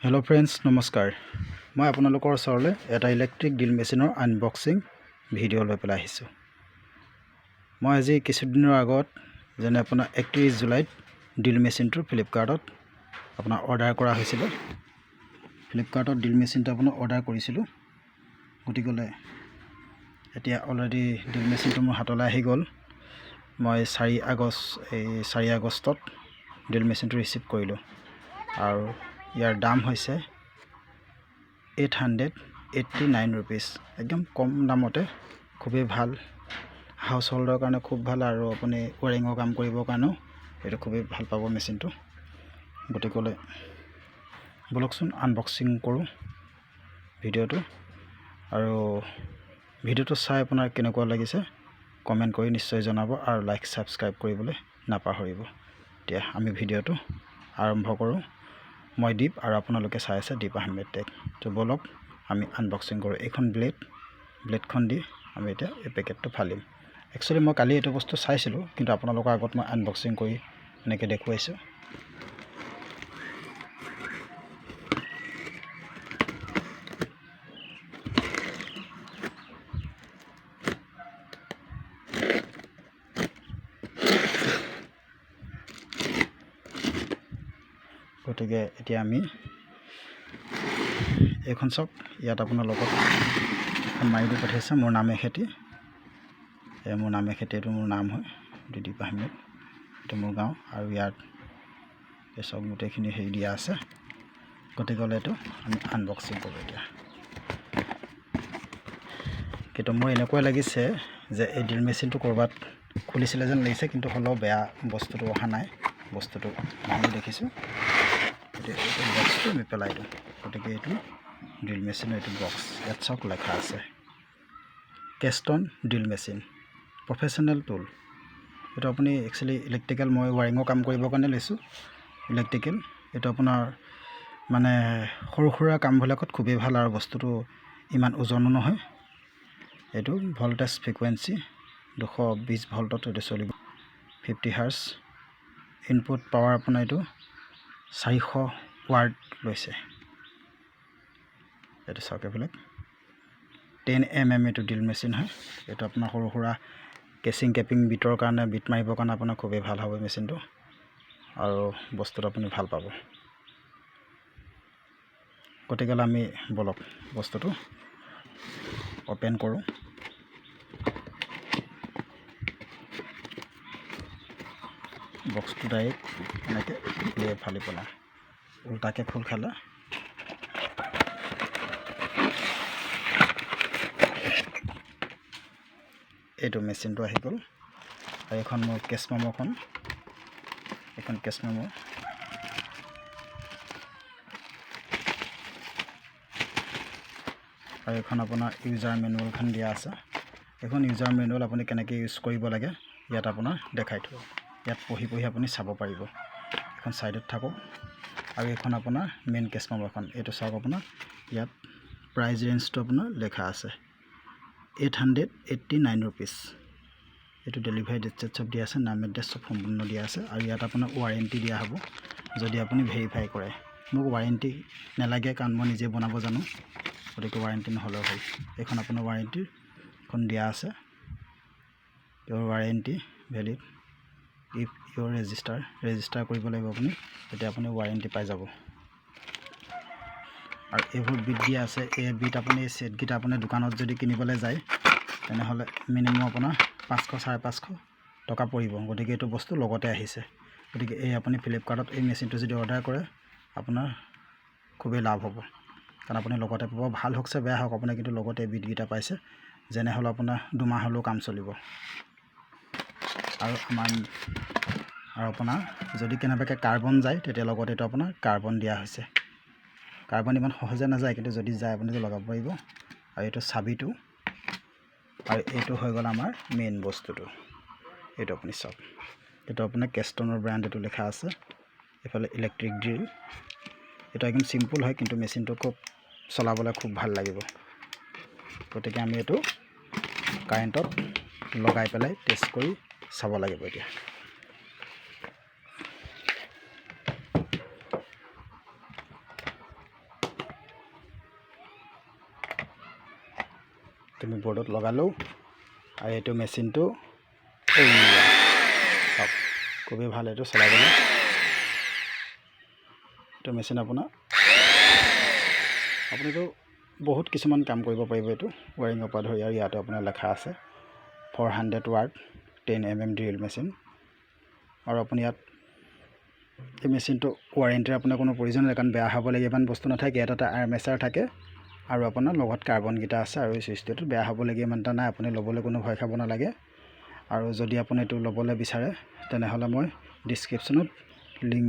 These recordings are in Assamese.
Hello friends, নমস্কাৰ মই আপোনালোকৰ ওচৰলৈ এটা ইলেক্ট্ৰিক ড্ৰিল মেচিনৰ আনবক্সিং ভিডিও লৈ পেলাই আহিছোঁ। মই আজি কিছুদিনৰ আগত যেনে আপোনাৰ 31 জুলাইত ড্ৰিল মেচিনটো ফ্লিপকাৰ্টত আপোনাৰ অৰ্ডাৰ কৰা হৈছিল। ফ্লিপকাৰ্টত ড্ৰিল মেচিনটো আপোনাৰ অৰ্ডাৰ কৰিছিলোঁ। গতিকে এতিয়া অলৰেডি ড্ৰিল মেচিনটো মোৰ হাতলৈ আহি গ'ল। মই 4 আগষ্টত ড্ৰিল মেচিনটো ৰিচিভ কৰিলোঁ আৰু ইয়াৰ দাম হৈছে 889 रुपीस। एकदम कम दामते खूबই ভাল, हाउस होल्डर কাৰণে খুব ভাল আৰু আপুনি ওয়াৰিঙৰ কাম কৰিবৰ কাৰণেও এটা খুবই ভাল পাব মেচিনটো। গতিকে বলকচোন আনবক্সিং কৰোঁ ভিডিওটো, আৰু ভিডিওটো চাই আপোনাৰ কেনেকুৱা লাগিছে কমেন্ট কৰি নিশ্চয় জনাব আৰু লাইক সাবস্ক্ৰাইব কৰিবলৈ নাপাহৰিব। এতিয়া আমি ভিডিওটো আৰম্ভ কৰোঁ। মই দীপ আৰু আপোনালোকে চাই আছে দীপ আহমেদ টেক। তো বলক আমি আনবক্সিং কৰোঁ। এখন ব্লেডখন দি আমি এতিয়া এই পেকেটটো ফালিম। একচুৱেলি মই কালি এইটো বস্তু চাইছিলোঁ, কিন্তু আপোনালোকৰ আগত মই আনবক্সিং কৰি এনেকৈ দেখুৱাইছোঁ। গতিকে এতিয়া আমি এখন চাওক, ইয়াত আপোনাৰ লগত মাৰি দি পঠাইছে মোৰ নামে খেতি। মোৰ নামে খেতি, এইটো মোৰ নাম হয় দীপ আহমেদ, এইটো মোৰ গাঁও, আৰু ইয়াত এই চব গোটেইখিনি হেৰি দিয়া আছে। গতিকে এইটো আমি আনবক্সিং কৰোঁ এতিয়া। কিন্তু মোৰ এনেকুৱা লাগিছে যে এই ড্ৰিল মেচিনটো ক'ৰবাত খুলিছিলে যেন লাগিছে, কিন্তু হ'লেও বেয়া বস্তুটো অহা নাই। বস্তুটো ভাঙি দেখিছোঁ। এইটো বক্সটো আমি পেলাই দিওঁ। গতিকে এইটো ড্ৰিল মেচিনৰ এইটো বক্স, ইয়াত চাওক লেখা আছে চেষ্টন ড্ৰিল মেচিন প্ৰফেশ্যনেল টুল। এইটো আপুনি একচুৱেলি ইলেক্ট্ৰিকেল, মই ৱাৰিঙৰ কাম কৰিবৰ কাৰণে লৈছোঁ ইলেক্ট্ৰিকেল। এইটো আপোনাৰ মানে সৰু সুৰা কামবিলাকত খুবেই ভাল, আৰু বস্তুটো ইমান ওজনো নহয়। এইটো ভল্টেজ ফ্ৰিকুৱেঞ্চি 220 ভল্টত এইটো চলিব। 50 হাৰ্জ ইনপুট পাৱাৰ আপোনাৰ এইটো 400 ৱাট লৈছে। এইটো চাওক, এইবিলাক 10 mm এইটো ড্ৰিল মেচিন হয়। এইটো আপোনাৰ সৰু সুৰা কেচিং কেপিং বিটৰ কাৰণে, বিট মাৰিবৰ কাৰণে আপোনাৰ খুবেই ভাল হ'ব মেচিনটো, আৰু বস্তুটো আপুনি ভাল পাব। গতিকে আমি বলক বস্তুটো অপেন কৰোঁ। বক্সটো ডাইৰেক্ট এনেকৈ উলিয়াই ফালি পেলাওঁ, উল্টাকৈ খোল খালে। এইটো মেচিনটো আহি গ'ল, আৰু এইখন মোৰ কেছ মেম'খন, এইখন কেছ মেম', আৰু এইখন আপোনাৰ ইউজাৰ মেনুৱেলখন দিয়া আছে। এইখন ইউজাৰ মেনুৱেল আপুনি কেনেকৈ ইউজ কৰিব লাগে ইয়াত আপোনাৰ দেখাই থোৱা। ইয়াত পঢ়ি আপুনি চাব পাৰিব। এখন ছাইডত থাকক, আৰু এইখন আপোনাৰ মেইন কেছ মেম'খন। এইটো চাওক, আপোনাৰ ইয়াত প্ৰাইজ ৰেঞ্জটো আপোনাৰ লেখা আছে 889 रुपीस। এইটো ডেলিভাৰী ডেট চব দিয়া আছে, নাম এড্ৰেছ চব সম্পূৰ্ণ দিয়া আছে, আৰু ইয়াত আপোনাৰ ৱাৰেণ্টি দিয়া হ'ব যদি আপুনি ভেৰিফাই কৰে। মোক ৱাৰেণ্টি নালাগে, কাৰণ মই নিজে বনাব জানো, গতিকে ৱাৰেণ্টি নহ'লেও হয়। এইখন আপোনাৰ ৱাৰেণ্টিখন দিয়া আছে, your warranty valid if your register কৰিব লাগিব আপুনি, তেতিয়া আপুনি ৱাৰেণ্টি পাই যাব। আৰু এইবোৰ বিট দিয়া আছে। এই বিট আপুনি এই ছেটকেইটা আপুনি দোকানত যদি কিনিবলৈ যায়, তেনেহ'লে মিনিমাম আপোনাৰ 500-550 টকা পৰিব। গতিকে এইটো বস্তু লগতে আহিছে। গতিকে এই আপুনি ফ্লিপকাৰ্টত এই মেচিনটো যদি অৰ্ডাৰ কৰে, আপোনাৰ খুবেই লাভ হ'ব, কাৰণ আপুনি লগতে পাব। ভাল হওক বেয়া হওক, আপুনি কিন্তু লগতে বিটকেইটা পাইছে, যেনে হ'লেও আপোনাৰ 2 মাহ হ'লেও কাম চলিব। আৰু আপোনাৰ যদি কেনেবাকৈ কাৰ্বন যায়, তেতিয়া লগতে এইটো আপোনাৰ কাৰ্বন দিয়া হৈছে। কাৰ্বন ইমান সহজে নাযায়, কিন্তু যদি যায় আপুনি লগাব পাৰিব। আৰু এইটো চাবিটো, আৰু এইটো হৈ গ'ল আমাৰ মেইন বস্তুটো। এইটো আপুনি চাওক, এইটো আপোনাৰ চেষ্টনৰ ব্ৰেণ্ড, এইটো লিখা আছে। এইফালে ইলেক্ট্ৰিক ড্ৰিল। এইটো একদম চিম্পুল হয়, কিন্তু মেচিনটো খুব চলাবলৈ খুব ভাল লাগিব। গতিকে আমি এইটো কাৰেণ্টত লগাই পেলাই টেষ্ট কৰি চাব লাগিব এতিয়া। তুমি বৰ্ডত লগালোঁ আৰু এইটো মেচিনটো খুবেই ভাল এইটো চলাবলৈ এইটো মেচিন আপুনিতো বহুত কিছুমান কাম কৰিব পাৰিব এইটো ৱাৰিঙৰ পৰা ধৰি আৰু ইয়াতে আপোনাৰ লেখা আছে 400 ৱাট 10 mm ড্ৰিল মেচিন আৰু আপুনি ইয়াত এই মেচিনটো ৱাৰেণ্টিৰ আপোনাৰ কোনো প্ৰয়োজন নাই কাৰণ বেয়া হ'ব লাগে ইমান বস্তু নাথাকে এটা আৰ্মেচাৰ থাকে আৰু আপোনাৰ লগত কাৰ্বন গিটা আছে আৰু এই সুইচটো বেয়া হ'ব লাগে ইমানটা নাই আপুনি ল'বলৈ কোনো ভয় খাব নালাগে আৰু যদি আপুনি এইটো ল'বলৈ বিচাৰে তেনেহ'লে মই ডেসক্ৰিপচনত লিংক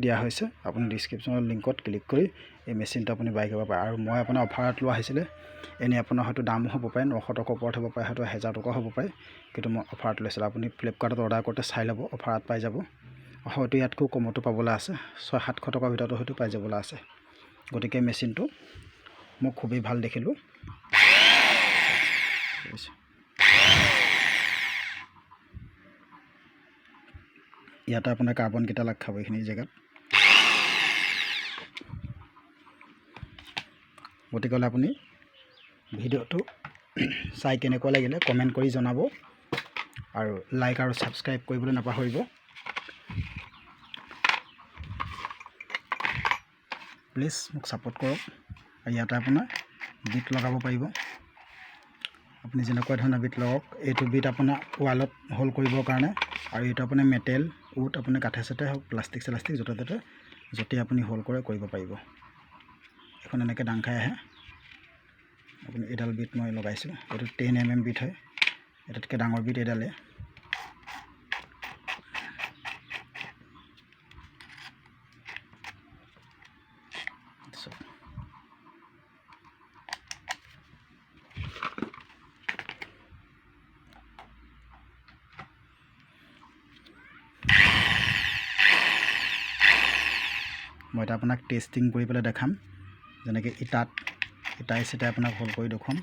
দিয়া হৈছে আপুনি ডেসক্ৰিপচনৰ লিংকত ক্লিক কৰি এই মেচিনটো আপুনি বাই কৰিব পাৰে আৰু মই আপোনাৰ অফাৰত লোৱা হৈছিলে এনে আপোনাৰ হয়তো দাম হ'ব পাৰে 900 টকাৰ ওপৰত হ'ব পাৰে হয়তো 1000 টকা হ'ব পাৰে কিন্তু মই অফাৰত লৈছিলোঁ আপুনি ফ্লিপকাৰ্টত অৰ্ডাৰ কৰোঁতে চাই ল'ব অফাৰত পাই যাব হয়তো ইয়াতকৈ কমতো পাবলৈ আছে 600-700 টকাৰ ভিতৰতো হয়তো পাই যাবলৈ আছে গতিকে মেচিনটো মই খুবেই ভাল দেখিলোঁ ইয়াতে আপোনাৰ কাৰ্বন গিটা লাগ খাব এইখিনি জেগাত গতিকে আপুনি ভিডিঅ'টো চাই কেনেকুৱা লাগিলে কমেণ্ট কৰি জনাব আৰু লাইক আৰু সাবস্ক্ৰাইব কৰিবলৈ নাপাহৰিব প্লিজ মোক সাপোৰ্ট কৰক আৰু ইয়াতে আপোনাৰ বিট লগাব পাৰিব আপুনি যেনেকুৱা ধৰণৰ বিট লগাওক এইটো বিট আপোনাৰ ৱালত হোল কৰিবৰ কাৰণে আৰু এইটো আপোনাৰ মেটেল উড আপুনি কাঠে চাঠে হওক প্লাষ্টিক য'তে আপুনি হোল কৰিব পাৰিব এখন এনেকৈ ডাং খাই আহে আপুনি এডাল বিট মই লগাইছোঁ এইটো 10 mm বিট হয় এটাতকৈ ডাঙৰ বিট এডালে মই এটা আপোনাক টেষ্টিং কৰি পেলাই দেখাম যেনেকৈ ইটা চিটাই আপোনাক হোল কৰি দেখুৱাম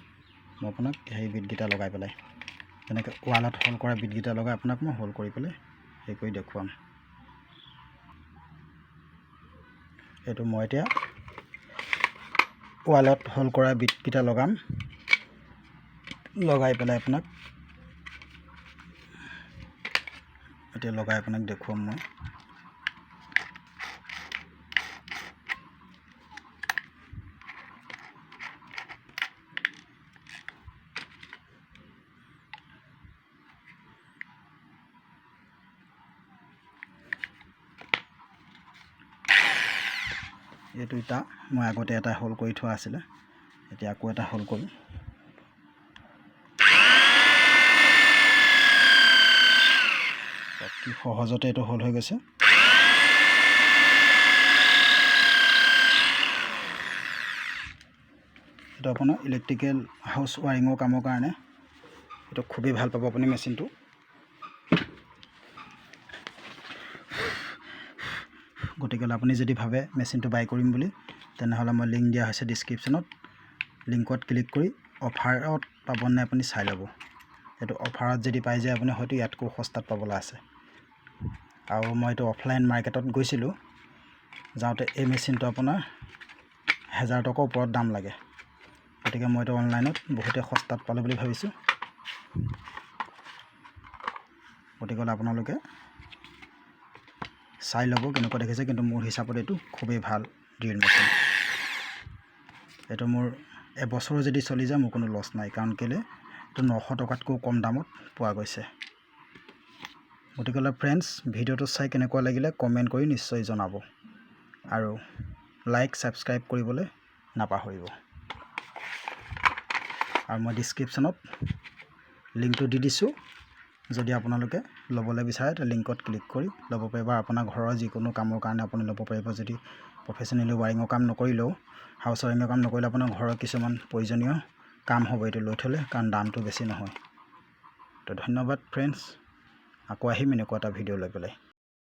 মই আপোনাক সেই বিটগিটা লগাই পেলাই যেনেকৈ ৱালত হোল কৰা বিটগিটা লগাই আপোনাক মই হোল কৰি পেলাই সেই কৰি দেখুৱাম এইটো মই এতিয়া ৱালত হোল কৰা বিটগিটা লগাম লগাই পেলাই আপোনাক এতিয়া লগাই আপোনাক দেখুৱাম মই এইটো ইটা মই আগতে এটা হোল কৰি থোৱা আছিলে এতিয়া আকৌ এটা হোল কৰিম কি সহজতে এইটো হোল হৈ গৈছে এইটো আপোনাৰ ইলেক্ট্ৰিকেল হাউচ ৱাৰিঙৰ কামৰ কাৰণে এইটো খুবেই ভাল পাব আপুনি মেচিনটো গতিকে আপুনি যদি ভাবে মেচিনটো বাই কৰিম বুলি তেনেহ'লে মই লিংক দিয়া হৈছে ডেসক্ৰিপচনত লিংকত ক্লিক কৰি অফাৰত পাবনে আপুনি চাই ল'ব এইটো অফাৰত যদি পাই যায় আপুনি হয়তো ইয়াতকৈ সস্তাত পাবলৈ আছে আৰু মই এইটো অফলাইন মাৰ্কেটত গৈছিলোঁ যাওঁতে এই মেচিনটো আপোনাৰ 1000 টকাৰ ওপৰত দাম লাগে গতিকে মই এইটো অনলাইনত বহুতে সস্তাত পালোঁ বুলি ভাবিছোঁ গতিকে আপোনালোকে চাই ল'ব কেনেকুৱা দেখিছে কিন্তু মোৰ হিচাপত এইটো খুবেই ভাল ড্ৰিল মেচিন এইটো মোৰ এবছৰ যদি চলি যায় মোৰ কোনো লছ নাই কাৰণ কেলে এইটো 900 টকাতকৈ কম দামত পোৱা গৈছে গতিকে ফ্ৰেণ্ডছ ভিডিঅ'টো চাই কেনেকুৱা লাগিলে কমেণ্ট কৰি নিশ্চয় জনাব আৰু লাইক সাবস্ক্ৰাইব কৰিবলৈ নাপাহৰিব আৰু মই ডেসক্ৰিপচনত লিংকটো দি দিছোঁ যদি আপোনালোকে ল'বলৈ বিচাৰে তে লিংকত ক্লিক কৰি ল'ব পাৰিব আপোনাৰ ঘৰৰ যিকোনো কামৰ কাৰণে আপুনি ল'ব পাৰিব যদি প্ৰফেশ্যনেলি ৱাৰিঙৰ কাম নকৰিলেও হাউচ ৱাৰিঙৰ কাম নকৰিলে আপোনাৰ ঘৰৰ কিছুমান প্ৰয়োজনীয় কাম হ'ব এইটো লৈ থ'লে কাৰণ দামটো বেছি নহয় তো ধন্যবাদ ফ্ৰেণ্ডছ আকৌ আহিম এনেকুৱা এটা ভিডিঅ' লৈ পেলাই